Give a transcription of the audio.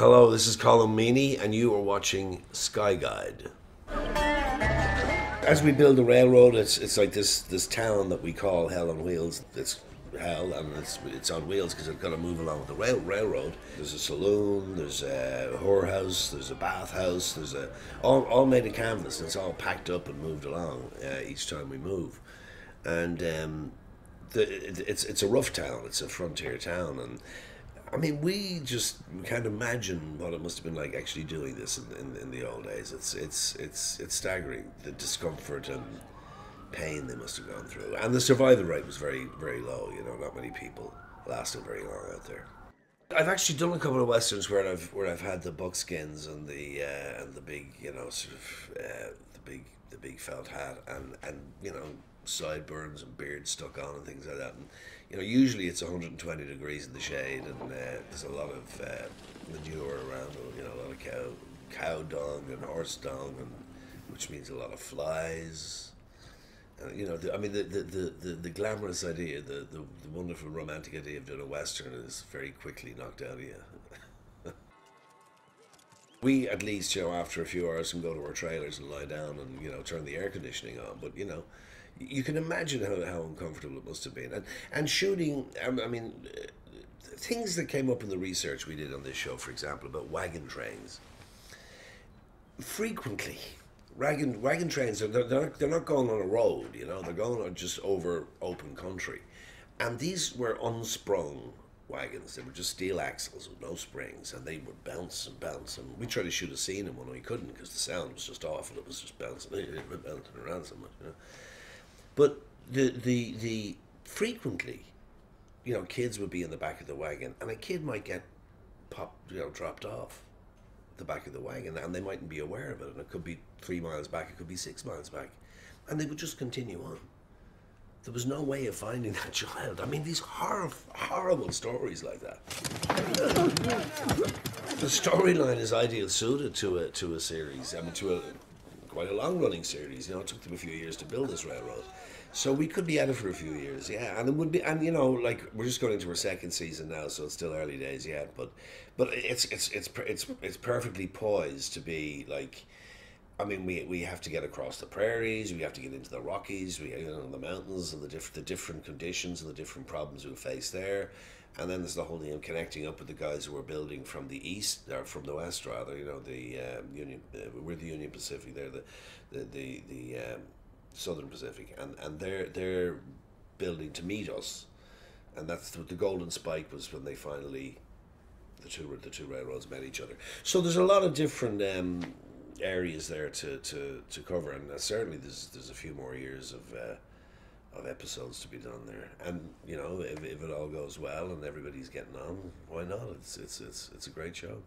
Hello, this is Colm Meaney, and you are watching Sky Guide. As we build the railroad, it's like this town that we call Hell on Wheels. It's hell, and it's on wheels because it's got to move along with the railroad. There's a saloon, there's a whorehouse, there's a bathhouse, there's all made of canvas. And it's all packed up and moved along each time we move, and it's a rough town. It's a frontier town, and I mean, we can't imagine what it must have been like actually doing this in the old days. It's staggering, the discomfort and pain they must have gone through, and the survival rate was very, very low. You know, not many people lasted very long out there. I've actually done a couple of westerns where I've had the buckskins and the big, you know, sort of the big felt hat and you know, sideburns and beard stuck on and things like that. And you know, usually it's 120 degrees in the shade, and there's a lot of manure around. You know, a lot of cow dung and horse dung, and which means a lot of flies. You know, I mean, the glamorous idea, the wonderful romantic idea of doing a western is very quickly knocked out of you. We, at least, you know, after a few hours can go to our trailers and lie down and, you know, turn the air conditioning on. But, you know, you can imagine how uncomfortable it must have been. And shooting, I mean, things that came up in the research we did on this show, for example, about wagon trains. Frequently, wagon trains, they're not going on a road, you know, they're going on just over open country. And these were unsprung wagons. They were just steel axles with no springs, and they would bounce and bounce. And we tried to shoot a scene in one, and we couldn't because the sound was just awful. It was just bouncing around so much, you know. But the frequently, you know, kids would be in the back of the wagon, and a kid might get dropped off the back of the wagon, and they mightn't be aware of it. And it could be 3 miles back, it could be 6 miles back, and they would just continue on. There was no way of finding that child. I mean, these horrible stories like that. The storyline is ideal suited to a series. I mean, quite a long-running series. You know, it took them a few years to build this railroad, so we could be at it for a few years. Yeah, and it would be, and you know, like we're just going into our second season now, so it's still early days yet. But it's perfectly poised to be like. I mean, we have to get across the prairies. We have to get into the Rockies. The mountains and the different conditions and the different problems we face there. And then there's the whole thing of connecting up with the guys who are building from the east or from the west rather. You know, the Union. We're the Union Pacific. They're the Southern Pacific, and they're building to meet us. And that's the golden spike was when they finally the two railroads met each other. So there's a lot of different. Areas there to cover, and certainly there's a few more years of episodes to be done there. And you know, if it all goes well and everybody's getting on, why not? It's a great show.